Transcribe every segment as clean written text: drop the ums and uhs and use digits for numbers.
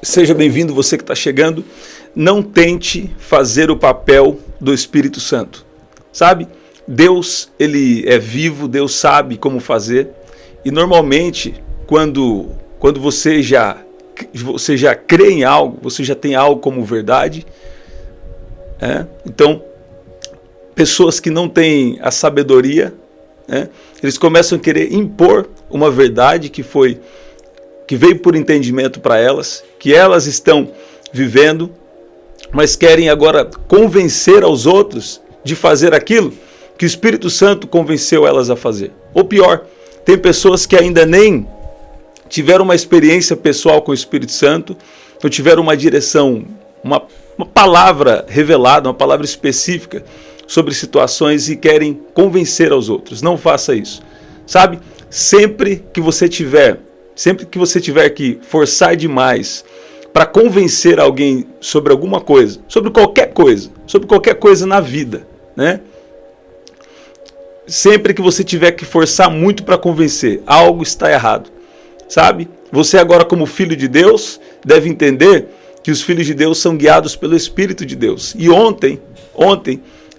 Seja bem-vindo, você que está chegando. Não tente fazer o papel do Espírito Santo. Sabe? Deus, ele é vivo, Deus sabe como fazer. E normalmente, quando você já crê em algo, você já tem algo como verdade. Então, pessoas que não têm a sabedoria, eles começam a querer impor uma verdade que veio por entendimento para elas, que elas estão vivendo, mas querem agora convencer aos outros de fazer aquilo que o Espírito Santo convenceu elas a fazer. Ou pior, tem pessoas que ainda nem tiveram uma experiência pessoal com o Espírito Santo, ou tiveram uma direção, uma palavra revelada, uma palavra específica sobre situações e querem convencer aos outros. Não faça isso. Sabe? Sempre que você tiver que forçar demais para convencer alguém sobre alguma coisa, sobre qualquer coisa na vida, né? Sempre que você tiver que forçar muito para convencer, algo está errado, sabe? Você agora, como filho de Deus, deve entender que os filhos de Deus são guiados pelo Espírito de Deus. E ontem,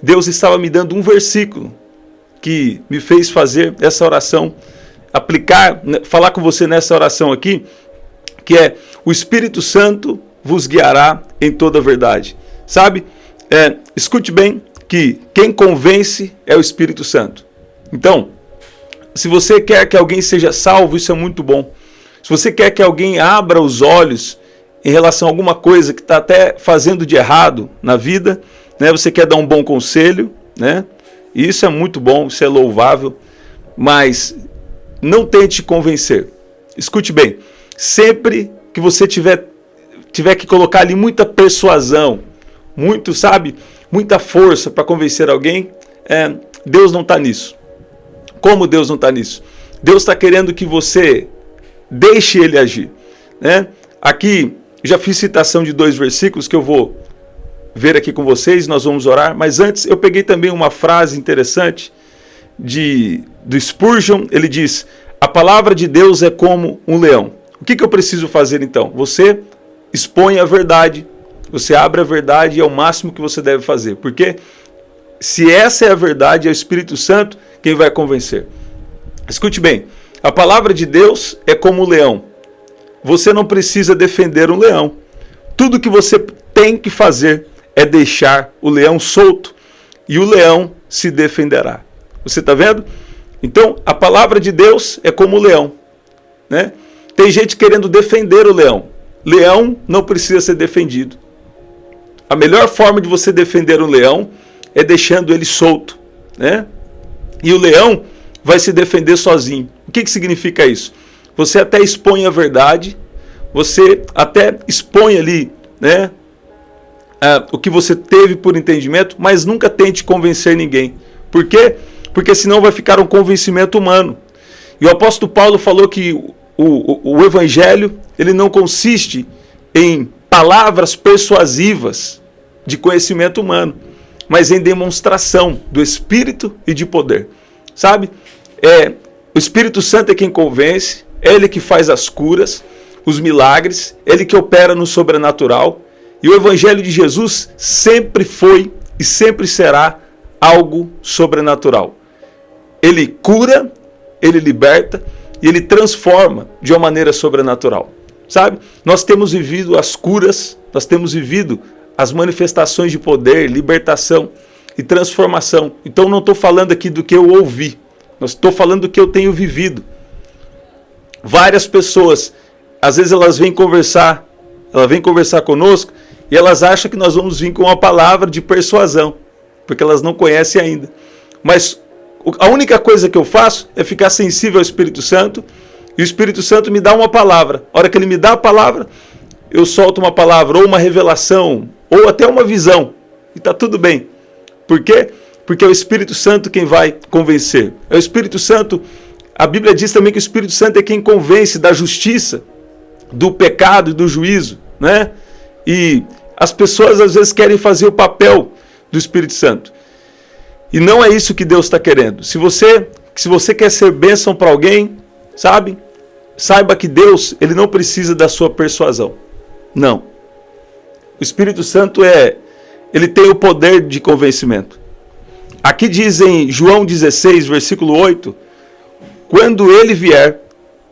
Deus estava me dando um versículo que me fez fazer essa oração, falar com você nessa oração aqui, que é: o Espírito Santo vos guiará em toda a verdade. Sabe? Escute bem que quem convence é o Espírito Santo. Então, se você quer que alguém seja salvo, isso é muito bom. Se você quer que alguém abra os olhos em relação a alguma coisa que está até fazendo de errado na vida, né? Você quer dar um bom conselho, né? Isso é muito bom, isso é louvável, mas não tente convencer. Escute bem, sempre que você tiver que colocar ali muita persuasão, muita força para convencer alguém, Deus não está nisso. Como Deus não está nisso? Deus está querendo que você deixe Ele agir, né? Aqui, já fiz citação de 2 versículos que eu vou ver aqui com vocês, nós vamos orar, mas antes eu peguei também uma frase interessante do Spurgeon. Ele diz: a palavra de Deus é como um leão. O que eu preciso fazer então? Você expõe a verdade, você abre a verdade, e é o máximo que você deve fazer, porque se essa é a verdade, é o Espírito Santo quem vai convencer. Escute bem, a palavra de Deus é como um leão. Você não precisa defender um leão. Tudo que você tem que fazer é deixar o leão solto, e o leão se defenderá. Você está vendo? Então, a palavra de Deus é como o leão, né? Tem gente querendo defender o leão. Leão não precisa ser defendido. A melhor forma de você defender um leão é deixando ele solto, né? E o leão vai se defender sozinho. O que significa isso? Você até expõe a verdade, você até expõe ali, né, o que você teve por entendimento, mas nunca tente convencer ninguém. Por quê? Porque senão vai ficar um convencimento humano. E o apóstolo Paulo falou que o evangelho, ele não consiste em palavras persuasivas de conhecimento humano, mas em demonstração do Espírito e de poder. Sabe? O Espírito Santo é quem convence, é Ele que faz as curas, os milagres, Ele que opera no sobrenatural. E o Evangelho de Jesus sempre foi e sempre será algo sobrenatural. Ele cura, Ele liberta e Ele transforma de uma maneira sobrenatural. Sabe? Nós temos vivido as curas, nós temos vivido as manifestações de poder, libertação e transformação. Então não estou falando aqui do que eu ouvi, estou falando do que eu tenho vivido. Várias pessoas, às vezes elas vêm conversar conosco e elas acham que nós vamos vir com uma palavra de persuasão, porque elas não conhecem ainda. Mas a única coisa que eu faço é ficar sensível ao Espírito Santo, e o Espírito Santo me dá uma palavra. A hora que ele me dá a palavra, eu solto uma palavra, ou uma revelação, ou até uma visão, e está tudo bem. Por quê? Porque é o Espírito Santo quem vai convencer. É o Espírito Santo. A Bíblia diz também que o Espírito Santo é quem convence da justiça, do pecado e do juízo, né? E as pessoas às vezes querem fazer o papel do Espírito Santo. E não é isso que Deus está querendo. Se você quer ser bênção para alguém, saiba que Deus, ele não precisa da sua persuasão. Não. O Espírito Santo ele tem o poder de convencimento. Aqui diz em João 16, versículo 8, quando ele vier,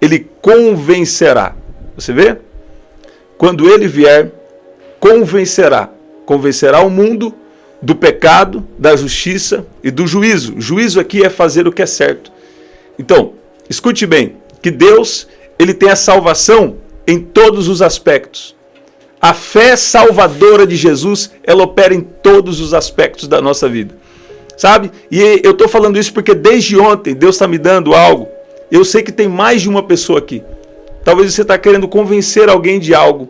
ele convencerá. Você vê? Quando ele vier, convencerá. Convencerá o mundo do pecado, da justiça e do juízo. O juízo aqui é fazer o que é certo. Então, escute bem, que Deus, ele tem a salvação em todos os aspectos. A fé salvadora de Jesus, ela opera em todos os aspectos da nossa vida. Sabe? E eu estou falando isso porque desde ontem Deus está me dando algo. Eu sei que tem mais de uma pessoa aqui. Talvez você está querendo convencer alguém de algo.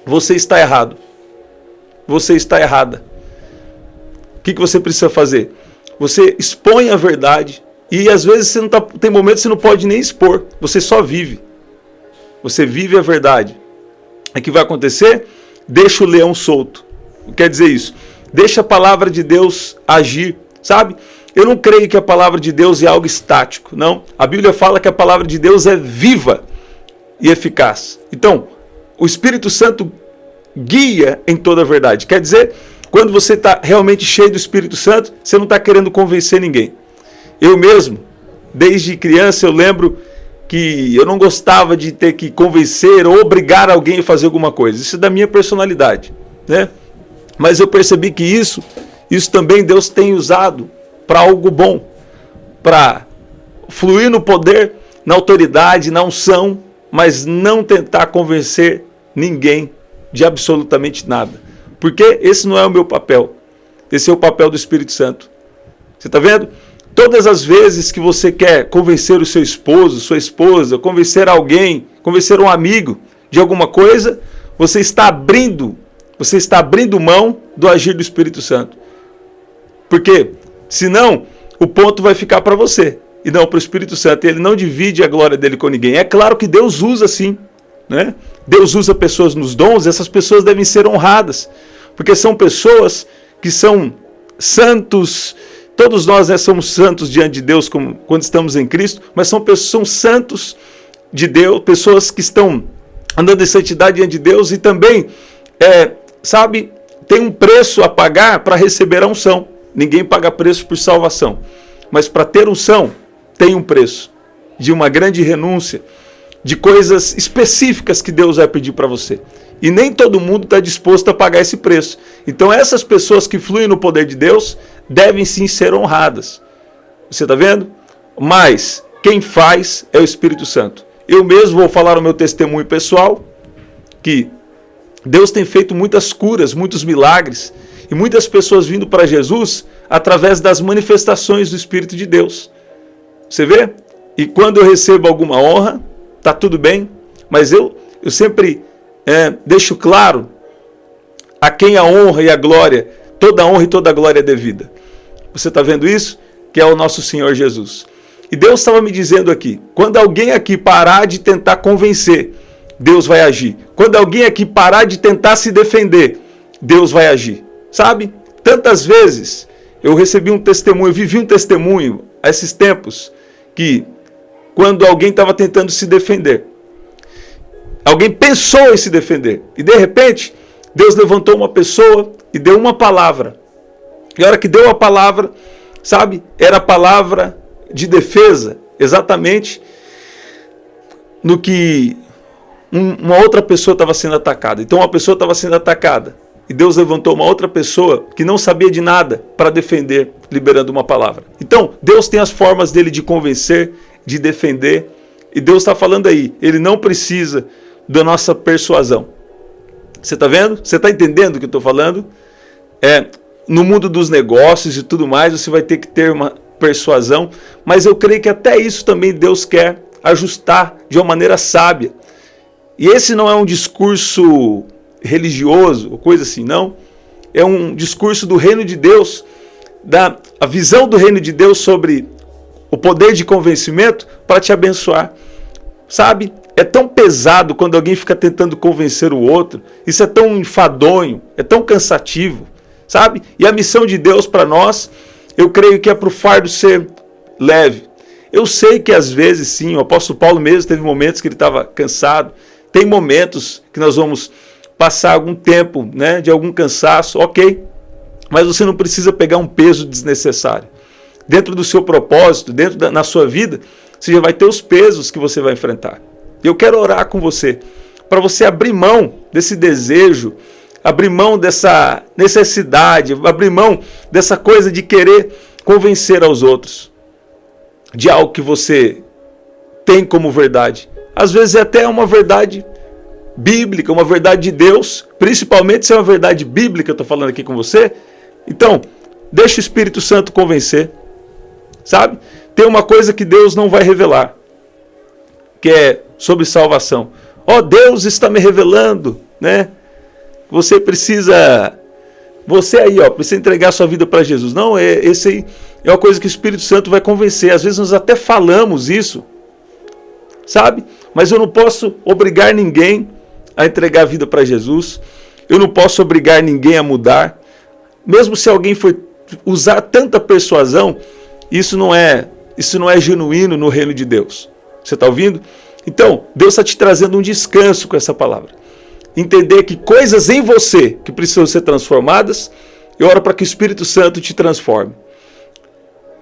Você está errado. Você está errada. O que você precisa fazer? Você expõe a verdade. E às vezes você não tá, tem momentos que você não pode nem expor. Você só vive. Você vive a verdade. O que vai acontecer? Deixa o leão solto. O que quer dizer isso? Deixa a palavra de Deus agir. Sabe? Eu não creio que a palavra de Deus é algo estático. Não. A Bíblia fala que a palavra de Deus é viva e eficaz. Então, o Espírito Santo guia em toda a verdade. Quer dizer, quando você está realmente cheio do Espírito Santo, você não está querendo convencer ninguém. Eu mesmo, desde criança, eu lembro que eu não gostava de ter que convencer ou obrigar alguém a fazer alguma coisa. Isso é da minha personalidade, né? Mas eu percebi que isso também Deus tem usado para algo bom, para fluir no poder, na autoridade, na unção, mas não tentar convencer ninguém de absolutamente nada. Porque esse não é o meu papel. Esse é o papel do Espírito Santo. Você está vendo? Todas as vezes que você quer convencer o seu esposo, sua esposa, convencer alguém, convencer um amigo de alguma coisa, você está abrindo mão do agir do Espírito Santo. Porque senão o ponto vai ficar para você e não para o Espírito Santo. Ele não divide a glória dele com ninguém. É claro que Deus usa sim, né? Deus usa pessoas nos dons, essas pessoas devem ser honradas, porque são pessoas que são santos. Todos nós, né, somos santos diante de Deus quando estamos em Cristo, mas são santos de Deus, pessoas que estão andando em santidade diante de Deus e também, tem um preço a pagar para receber a unção. Ninguém paga preço por salvação, mas para ter unção tem um preço de uma grande renúncia, de coisas específicas que Deus vai pedir para você. E nem todo mundo está disposto a pagar esse preço. Então essas pessoas que fluem no poder de Deus devem sim ser honradas. Você está vendo? Mas quem faz é o Espírito Santo. Eu mesmo vou falar o meu testemunho pessoal, que Deus tem feito muitas curas, muitos milagres, e muitas pessoas vindo para Jesus através das manifestações do Espírito de Deus. Você vê? E quando eu recebo alguma honra, está tudo bem, mas eu sempre deixo claro a quem a honra e a glória, toda a honra e toda a glória é devida. Você está vendo isso? Que é o nosso Senhor Jesus. E Deus estava me dizendo aqui, quando alguém aqui parar de tentar convencer, Deus vai agir. Quando alguém aqui parar de tentar se defender, Deus vai agir. Sabe? Tantas vezes eu recebi um testemunho, vivi um testemunho a esses tempos, que quando alguém estava tentando se defender, alguém pensou em se defender, e de repente Deus levantou uma pessoa e deu uma palavra. E a hora que deu a palavra, sabe, era a palavra de defesa, exatamente no que uma outra pessoa estava sendo atacada. Então uma pessoa estava sendo atacada, e Deus levantou uma outra pessoa que não sabia de nada para defender, liberando uma palavra. Então Deus tem as formas dele de convencer, de defender, e Deus está falando aí, ele não precisa da nossa persuasão. Você está vendo? Você está entendendo o que eu estou falando? No mundo dos negócios e tudo mais, você vai ter que ter uma persuasão, mas eu creio que até isso também Deus quer ajustar de uma maneira sábia. E esse não é um discurso religioso, ou coisa assim, não. É um discurso do reino de Deus, a visão do reino de Deus sobre o poder de convencimento para te abençoar. Sabe? É tão pesado quando alguém fica tentando convencer o outro. Isso é tão enfadonho, é tão cansativo. Sabe? E a missão de Deus para nós, eu creio que é para o fardo ser leve. Eu sei que às vezes sim, o apóstolo Paulo mesmo teve momentos que ele estava cansado, Tem momentos que nós vamos passar algum tempo, né, de algum cansaço, ok, mas você não precisa pegar um peso desnecessário. Dentro do seu propósito, na sua vida, você já vai ter os pesos que você vai enfrentar. Eu quero orar com você, para você abrir mão desse desejo, abrir mão dessa necessidade, abrir mão dessa coisa de querer convencer aos outros de algo que você tem como verdade. Às vezes é até uma verdade bíblica, uma verdade de Deus, principalmente se é uma verdade bíblica, eu estou falando aqui com você. Então, deixa o Espírito Santo convencer, sabe? Tem uma coisa que Deus não vai revelar, que é sobre salvação. Deus está me revelando, né? Você precisa entregar sua vida para Jesus. Não, esse aí é uma coisa que o Espírito Santo vai convencer. Às vezes nós até falamos isso, sabe? Mas eu não posso obrigar ninguém a entregar a vida para Jesus. Eu não posso obrigar ninguém a mudar. Mesmo se alguém for usar tanta persuasão, isso não é genuíno no reino de Deus. Você está ouvindo? Então, Deus está te trazendo um descanso com essa palavra. Entender que coisas em você que precisam ser transformadas, eu oro para que o Espírito Santo te transforme.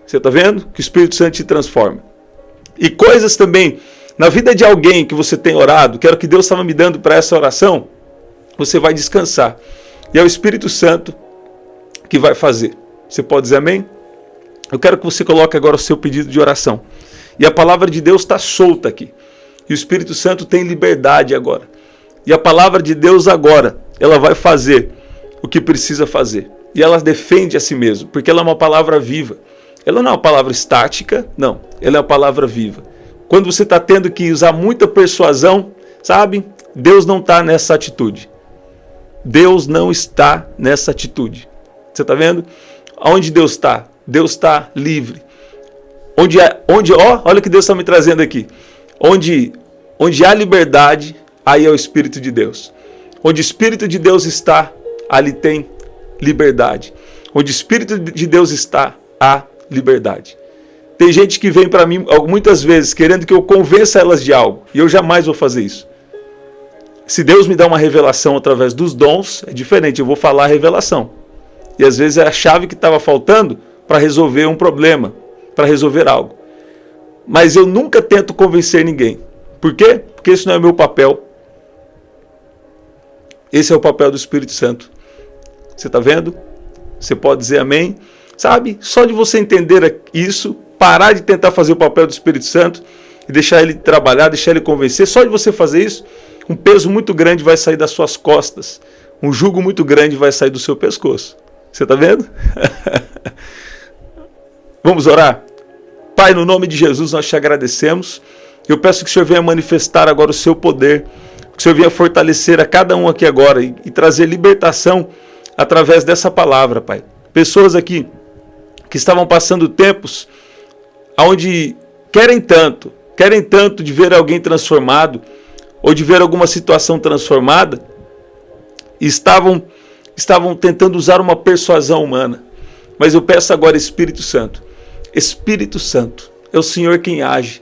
Você está vendo? Que o Espírito Santo te transforme. E coisas também na vida de alguém que você tem orado, que era o que Deus estava me dando para essa oração, você vai descansar. E é o Espírito Santo que vai fazer. Você pode dizer amém? Eu quero que você coloque agora o seu pedido de oração. E a palavra de Deus está solta aqui. E o Espírito Santo tem liberdade agora. E a palavra de Deus agora, ela vai fazer o que precisa fazer. E ela defende a si mesma, porque ela é uma palavra viva. Ela não é uma palavra estática, não. Ela é uma palavra viva. Quando você está tendo que usar muita persuasão, sabe? Deus não está nessa atitude. Deus não está nessa atitude. Você está vendo? Onde Deus está? Deus está livre. Olha o que Deus está me trazendo aqui. Onde há liberdade, aí é o Espírito de Deus. Onde o Espírito de Deus está, ali tem liberdade. Onde o Espírito de Deus está, há liberdade. Tem gente que vem para mim muitas vezes querendo que eu convença elas de algo. E eu jamais vou fazer isso. Se Deus me dá uma revelação através dos dons, é diferente. Eu vou falar a revelação. E às vezes é a chave que estava faltando para resolver um problema, para resolver algo. Mas eu nunca tento convencer ninguém. Por quê? Porque esse não é o meu papel. Esse é o papel do Espírito Santo. Você está vendo? Você pode dizer amém? Sabe? Só de você entender isso, parar de tentar fazer o papel do Espírito Santo e deixar ele trabalhar, deixar ele convencer, só de você fazer isso, um peso muito grande vai sair das suas costas. Um jugo muito grande vai sair do seu pescoço. Você está vendo? Vamos orar? Pai, no nome de Jesus nós te agradecemos. Eu peço que o Senhor venha manifestar agora o seu poder, que o Senhor venha fortalecer a cada um aqui agora e trazer libertação através dessa palavra, Pai. Pessoas aqui que estavam passando tempos onde querem tanto de ver alguém transformado ou de ver alguma situação transformada e estavam tentando usar uma persuasão humana. Mas eu peço agora, Espírito Santo, é o Senhor quem age,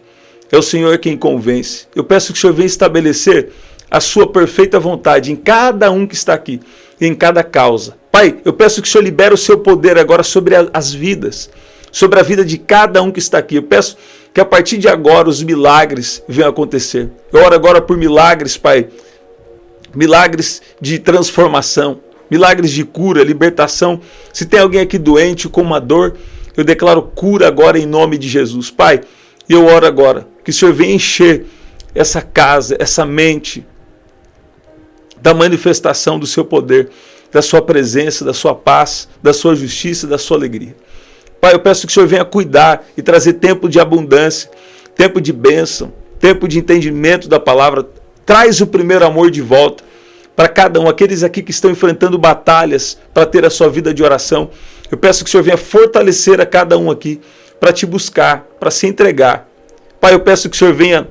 é o Senhor quem convence. Eu peço que o Senhor venha estabelecer a sua perfeita vontade em cada um que está aqui e em cada causa. Pai, eu peço que o Senhor libere o seu poder agora sobre as vidas, sobre a vida de cada um que está aqui. Eu peço que a partir de agora os milagres venham acontecer. Eu oro agora por milagres, Pai, milagres de transformação, milagres de cura, libertação. Se tem alguém aqui doente com uma dor, eu declaro cura agora em nome de Jesus. Pai, eu oro agora que o Senhor venha encher essa casa, essa mente, da manifestação do seu poder, da sua presença, da sua paz, da sua justiça, da sua alegria. Pai, eu peço que o Senhor venha cuidar e trazer tempo de abundância, tempo de bênção, tempo de entendimento da palavra. Traz o primeiro amor de volta para cada um, aqueles aqui que estão enfrentando batalhas para ter a sua vida de oração. Eu peço que o Senhor venha fortalecer a cada um aqui para te buscar, para se entregar. Pai, eu peço que o Senhor venha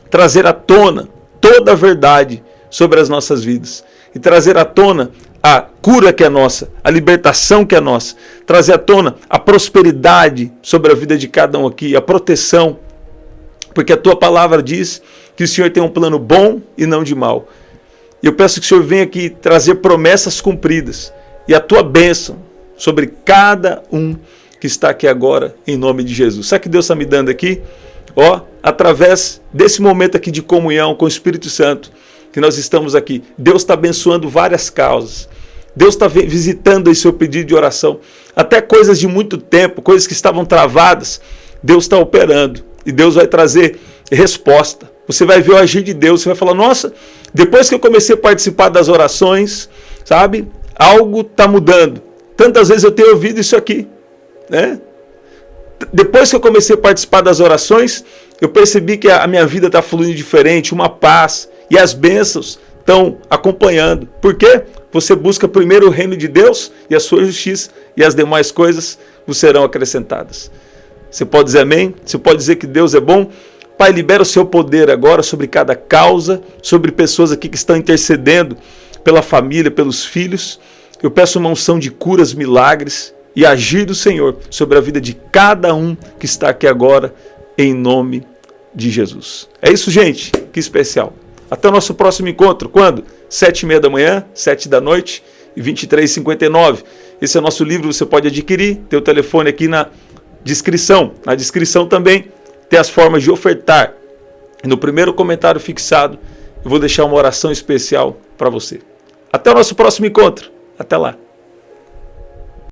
trazer à tona toda a verdade sobre as nossas vidas e trazer à tona a cura que é nossa, a libertação que é nossa, trazer à tona a prosperidade sobre a vida de cada um aqui, a proteção, porque a tua palavra diz que o Senhor tem um plano bom e não de mal. E eu peço que o Senhor venha aqui trazer promessas cumpridas e a tua bênção sobre cada um que está aqui agora, em nome de Jesus. Sabe o que Deus está me dando aqui? Através desse momento aqui de comunhão com o Espírito Santo, que nós estamos aqui, Deus está abençoando várias causas. Deus está visitando aí seu pedido de oração. Até coisas de muito tempo, coisas que estavam travadas, Deus está operando. E Deus vai trazer resposta. Você vai ver o agir de Deus, você vai falar, nossa, depois que eu comecei a participar das orações, sabe, algo está mudando. Tantas vezes eu tenho ouvido isso aqui, né? Depois que eu comecei a participar das orações, eu percebi que a minha vida está fluindo diferente, uma paz, e as bênçãos estão acompanhando. Por quê? Você busca primeiro o reino de Deus e a sua justiça, e as demais coisas vos serão acrescentadas. Você pode dizer amém? Você pode dizer que Deus é bom? Pai, libera o seu poder agora sobre cada causa, sobre pessoas aqui que estão intercedendo pela família, pelos filhos. Eu peço uma unção de curas, milagres e agir do Senhor sobre a vida de cada um que está aqui agora, em nome de Jesus. É isso, gente. Que especial. Até o nosso próximo encontro. Quando? 7h30 da manhã, 7 da noite e 23h59. Esse é o nosso livro, você pode adquirir. Tem o telefone aqui na descrição. Na descrição também tem as formas de ofertar. E no primeiro comentário fixado, eu vou deixar uma oração especial para você. Até o nosso próximo encontro. Até lá.